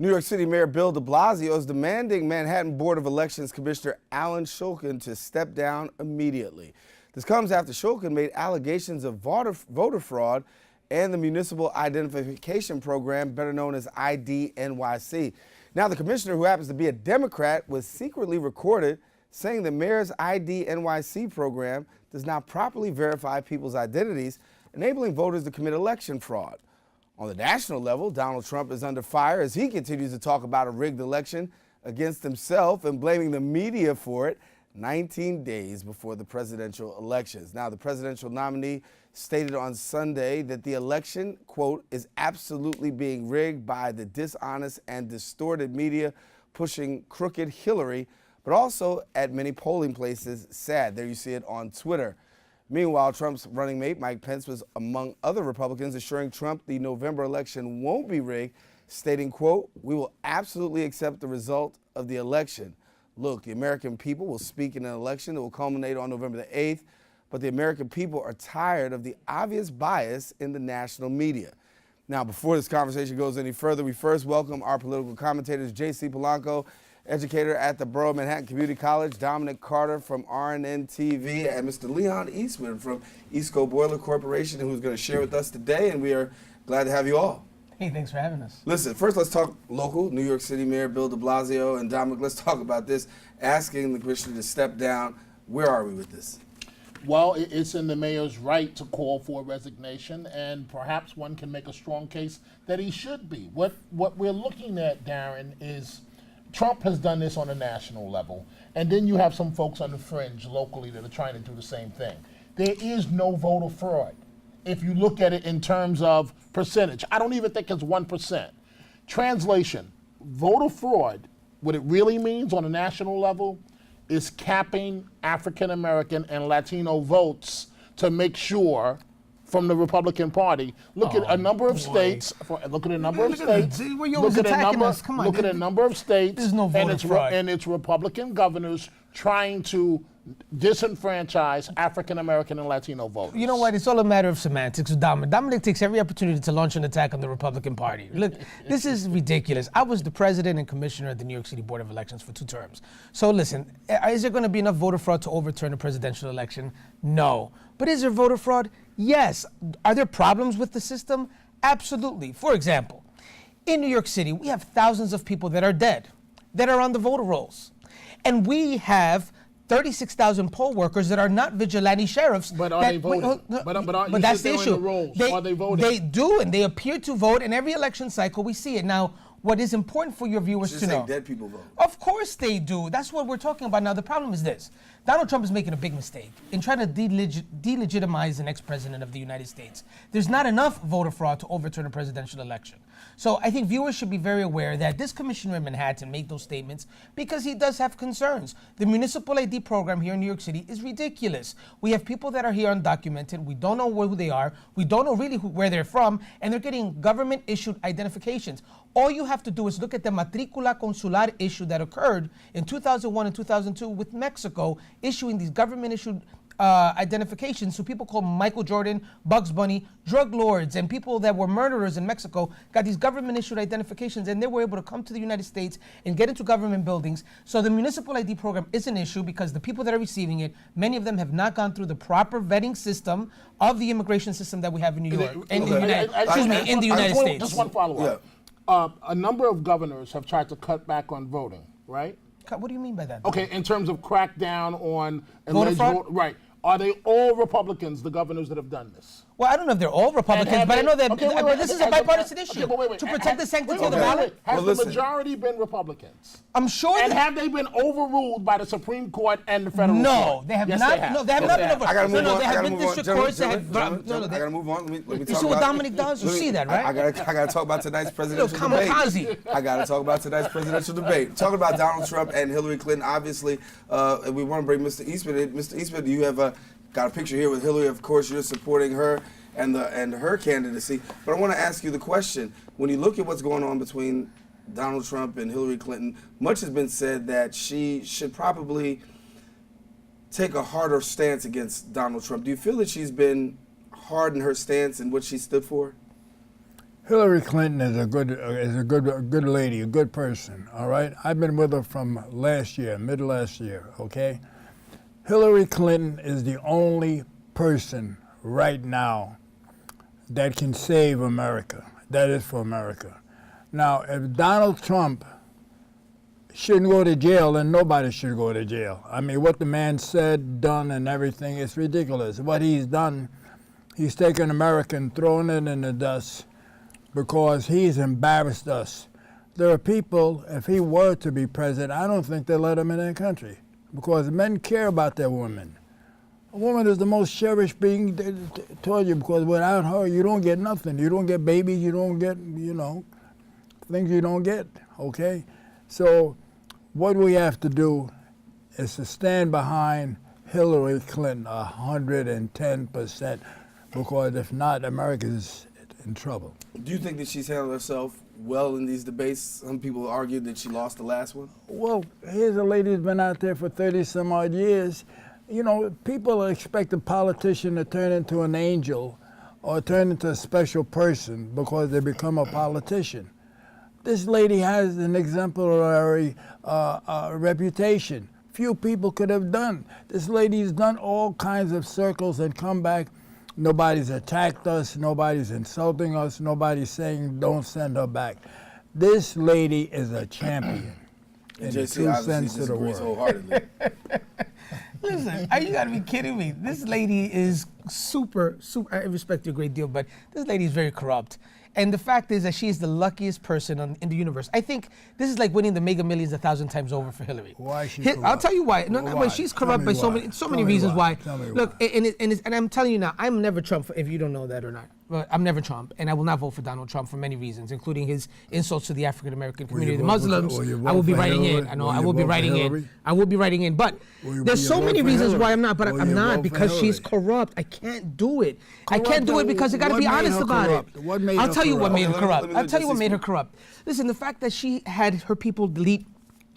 New York City Mayor Bill de Blasio is demanding Manhattan Board of Elections Commissioner Alan Shulkin to step down immediately. This comes after Shulkin made allegations of voter fraud and the Municipal Identification Program, better known as ID NYC. Now, the commissioner, who happens to be a Democrat, was secretly recorded saying the mayor's ID NYC program does not properly verify people's identities, enabling voters to commit election fraud. On the national level, Donald Trump is under fire as he continues to talk about a rigged election against himself and blaming the media for it 19 days before the presidential elections. Now, the presidential nominee stated on Sunday that the election, quote, is absolutely being rigged by the dishonest and distorted media pushing crooked Hillary, but also at many polling places, sad. There you see it on Twitter. Meanwhile, Trump's running mate, Mike Pence, was among other Republicans assuring Trump the November election won't be rigged, stating, quote, we will absolutely accept the result of the election. Look, the American people will speak in an election that will culminate on November the 8th, but the American people are tired of the obvious bias in the national media. Now, before this conversation goes any further, we first welcome our political commentators, J.C. Polanco, educator at the Borough of Manhattan Community College, Dominic Carter from RNN TV, and Mr. Leon Eastman from East Coast Boiler Corporation, who's going to share with us today, and we are glad to have you all. Hey, thanks for having us. Listen, first let's talk local. New York City Mayor Bill de Blasio and Dominic, let's talk about this, asking the commissioner to step down. Where are we with this? Well, it's in the mayor's right to call for resignation, and perhaps one can make a strong case that he should be. What we're looking at, Daren, is Trump has done this on a national level, and then you have some folks on the fringe locally that are trying to do the same thing. There is no voter fraud. If you look at it in terms of percentage, I don't even think it's 1%. Translation, voter fraud, what it really means on a national level is capping African American and Latino votes to make sure from the Republican Party. Look at a number of states. Look at a number of states. Look at a number of states. There's no voter fraud. And it's Republican governors trying to disenfranchise African American and Latino voters. You know what? It's all a matter of semantics with Dominic. Dominic takes every opportunity to launch an attack on the Republican Party. Look, this is ridiculous. I was the president and commissioner at the New York City Board of Elections for 2 terms. So listen, is there going to be enough voter fraud to overturn a presidential election? No. But is there voter fraud? Yes. Are there problems with the system? Absolutely. For example, in New York City, we have thousands of people that are dead, that are on the voter rolls. And we have 36,000 poll workers that are not vigilante sheriffs. But are they voting? But that's the issue. Are they voting? They do, and they appear to vote. In every election cycle, we see it. Now, what is important for your viewers to know. Dead people vote. Of course they do. That's what we're talking about. Now, the problem is this. Donald Trump is making a big mistake in trying to delegitimize the next president of the United States. There's not enough voter fraud to overturn a presidential election. So I think viewers should be very aware that this commissioner in Manhattan made those statements because he does have concerns. The Municipal ID program here in New York City is ridiculous. We have people that are here undocumented. We don't know who they are. We don't know really where they're from, and they're getting government-issued identifications. All you have to do is look at the matricula consular issue that occurred in 2001 and 2002 with Mexico issuing these government-issued identifications. So people called Michael Jordan, Bugs Bunny, drug lords, and people that were murderers in Mexico got these government-issued identifications, and they were able to come to the United States and get into government buildings. So the Municipal ID program is an issue because the people that are receiving it, many of them have not gone through the proper vetting system of the immigration system that we have in New York, in the United States. Just one follow-up. Yeah. A number of governors have tried to cut back on voting, right? What do you mean by that? Okay, in terms of crackdown on voter fraud? Right. Are they all Republicans, the governors that have done this? Well, I don't know if they're all Republicans, but I know that this is a bipartisan issue to protect the sanctity of the ballot. Has the majority been Republicans? I'm sure. And have they been overruled by the Supreme Court and the federal court? No, they have not. No, they have not been overruled. I gotta move on. They have been district courts that have. I gotta move on. Let me talk You see what Dominic does? You see that, right? I gotta talk about tonight's presidential debate. Kamikaze. I gotta talk about tonight's presidential debate. Talking about Donald Trump and Hillary Clinton, obviously, and we want to bring Mr. Eastman in. Mr. Eastman, you have got a picture here with Hillary. Of course, you're supporting her and her candidacy. But I want to ask you the question: when you look at what's going on between Donald Trump and Hillary Clinton, much has been said that she should probably take a harder stance against Donald Trump. Do you feel that she's been hard in her stance and what she stood for? Hillary Clinton is a good lady, a good person. All right, I've been with her from last year, mid last year. Okay, Hillary Clinton is the only person right now that can save America. That is for America. Now, if Donald Trump shouldn't go to jail, then nobody should go to jail. I mean, what the man said, done, and everything is ridiculous. What he's done, he's taken America and thrown it in the dust because he's embarrassed us. There are people, if he were to be president, I don't think they'll let him in their country because men care about their women. A woman is the most cherished being toward you because without her, you don't get nothing. You don't get babies, you don't get, things you don't get, okay? So what we have to do is to stand behind Hillary Clinton 110%, because if not, America is in trouble. Do you think that she's handled herself well in these debates? Some people argue that she lost the last one. Well, here's a lady who's been out there for 30 some odd years. People expect a politician to turn into an angel or turn into a special person because they become a politician. This lady has an exemplary reputation. Few people could have done. This lady's done all kinds of circles and come back. Nobody's attacked us. Nobody's insulting us. Nobody's saying don't send her back. This lady is a champion in the true sense of the word. Listen, you gotta be kidding me. This lady is super, I respect her a great deal, but this lady is very corrupt. And the fact is that she is the luckiest person in the universe. I think this is like winning the Mega Millions 1,000 times over for Hillary. Why is she corrupt? I'll tell you why. Well, she's corrupt by so many reasons why. Look, and I'm telling you now, I'm never Trump, if you don't know that or not. But I'm never Trump, and I will not vote for Donald Trump for many reasons, including his insults to the African American community, the Muslims. I will be writing in. I know I will be writing in. I will be writing in. But there's so many reasons why I'm not. But I'm not because she's corrupt. I can't do it. I can't do it because I got to be honest about it. I'll tell you what made her corrupt. I'll tell you what made her corrupt. Listen, the fact that she had her people delete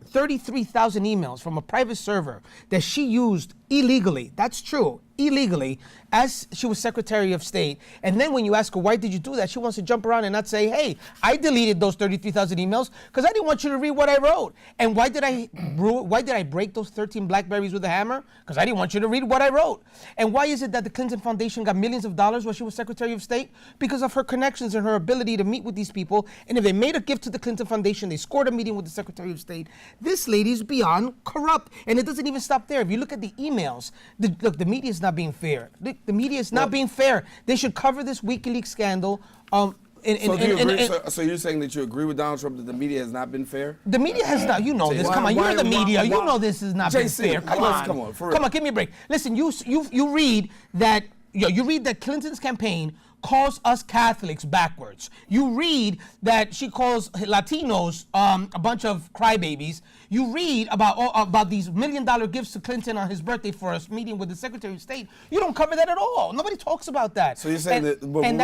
33,000 emails from a private server that she used illegally. That's true, illegally, as she was Secretary of State. And then when you ask her, why did you do that? She wants to jump around and not say, hey, I deleted those 33,000 emails because I didn't want you to read what I wrote. And why did I break those 13 Blackberries with a hammer? Because I didn't want you to read what I wrote. And why is it that the Clinton Foundation got millions of dollars while she was Secretary of State? Because of her connections and her ability to meet with these people. And if they made a gift to the Clinton Foundation, they scored a meeting with the Secretary of State. This lady's beyond corrupt. And it doesn't even stop there. If you look at the emails, look, the media is not being fair. The media is not being fair. They should cover this WikiLeaks scandal. So you're saying that you agree with Donald Trump that the media has not been fair? The media has not. You know this. Come on, you're the media. You know this has not been fair. Come on, give me a break. Listen, you read that. You read that Clinton's campaign calls us Catholics backwards. You read that she calls Latinos a bunch of crybabies. You read about these $1 million gifts to Clinton on his birthday for a meeting with the Secretary of State. You don't cover that at all. Nobody talks about that. So you're saying when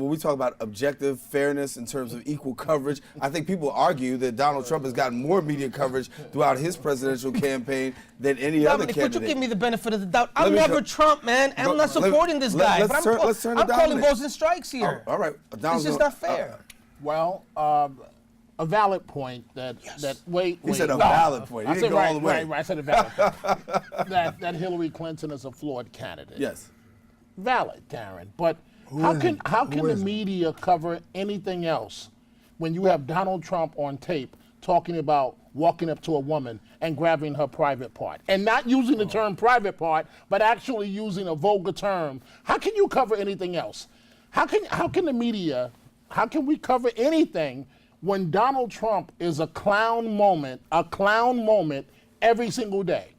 we talk about objective fairness in terms of equal coverage, I think people argue that Donald Trump has gotten more media coverage throughout his presidential campaign than any other candidate. But you give me the benefit of the doubt. I'm never Trump, man. I'm not supporting this guy. I'm calling balls and strikes here. All right. It's just not fair. A valid point that He said a valid point. He didn't go all the way. Right, I said a valid point. that Hillary Clinton is a flawed candidate. Yes. Valid, Daren. But how can the media cover anything else when you have Donald Trump on tape talking about walking up to a woman and grabbing her private part and not using the term private part, but actually using a vulgar term? How can you cover anything else? How can the media, how can we cover anything when Donald Trump is a clown moment every single day?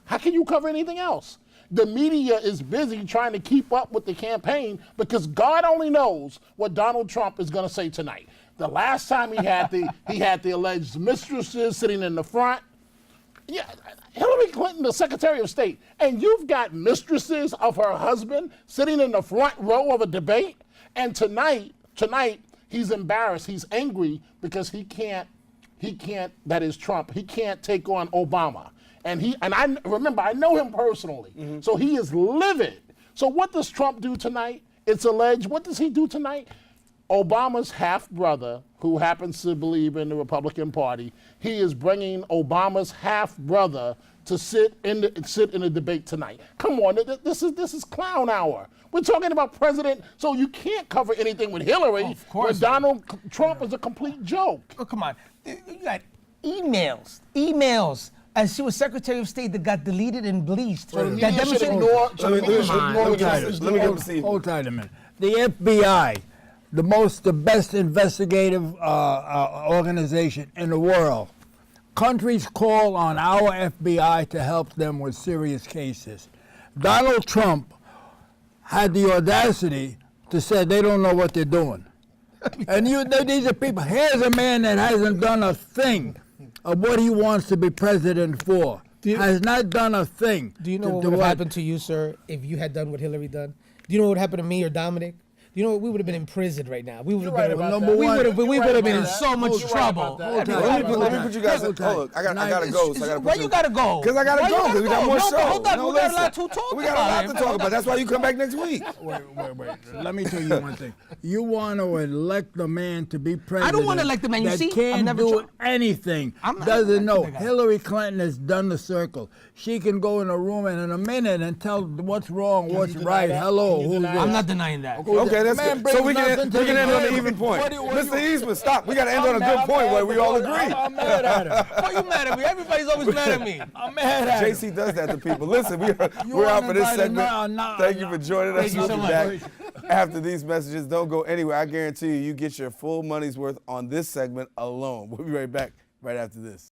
How can you cover anything else? The media is busy trying to keep up with the campaign because God only knows what Donald Trump is going to say tonight. The last time he had the alleged mistresses sitting in the front. Yeah, Hillary Clinton, the Secretary of State, and you've got mistresses of her husband sitting in the front row of a debate. And tonight, he's embarrassed. He's angry because he can't, that is Trump, he can't take on Obama. And I remember, I know him personally. Mm-hmm. So he is livid. So what does Trump do tonight? It's alleged. What does he do tonight? Obama's half brother, who happens to believe in the Republican Party, he is bringing Obama's half brother to sit in the debate tonight. Come on, this is clown hour. We're talking about president, so you can't cover anything with Hillary. Of course. When Donald Trump is a complete joke. Oh, come on. You got emails. As she was Secretary of State that got deleted and bleached. So the that media should demonstrated- ignore. So the Let me- media should let me- ignore let me what get this this. is Let me doing. get this. Hold tight a minute. The FBI, the best investigative organization in the world. Countries call on our FBI to help them with serious cases. Donald Trump had the audacity to say they don't know what they're doing. And these are people. Here's a man that hasn't done a thing of what he wants to be president for. Has not done a thing. Do you know to what do would have happened to you, sir, if you had done what Hillary done? Do you know what would happen to me or Dominic? You know, we would have been in prison right now. We would have right been. about that. We would have. You're We right would have been in about that. so much You're right trouble. about that. Hold You're on. right Let me about put that. you guys. Hold Oh, look, I gotta go. So I gotta. Why you gotta go? Because I gotta Why go. you Because we got go? more No, shows. hold on, we got a lot to listen. talk We got a lot about, to talk about. That's why you come back next week. Wait. Let me tell you one thing. You want to elect the man to be president. I don't wanna elect the man. You that see, can't I'm never do try- anything. I'm not Doesn't electing know. the guy. Hillary Clinton has done the circle. She can go in a room and in a minute and tell what's wrong, what's deny right. that? Hello, Can you who's deny this? I'm not denying that. Okay, that's Man good. So we brings can nothing to end the on an table. even point. What do you- Mr. Eastman, stop. We got to end on a good point where we all agree. I'm mad at him. Why you mad at me? Everybody's always mad at me. I'm mad at him. JC does that to people. Listen, we're You out for this uninvited segment. now, Thank you for joining us. Thank you We'll so be much. back after these messages. Don't go anywhere. I guarantee you get your full money's worth on this segment alone. We'll be right back right after this.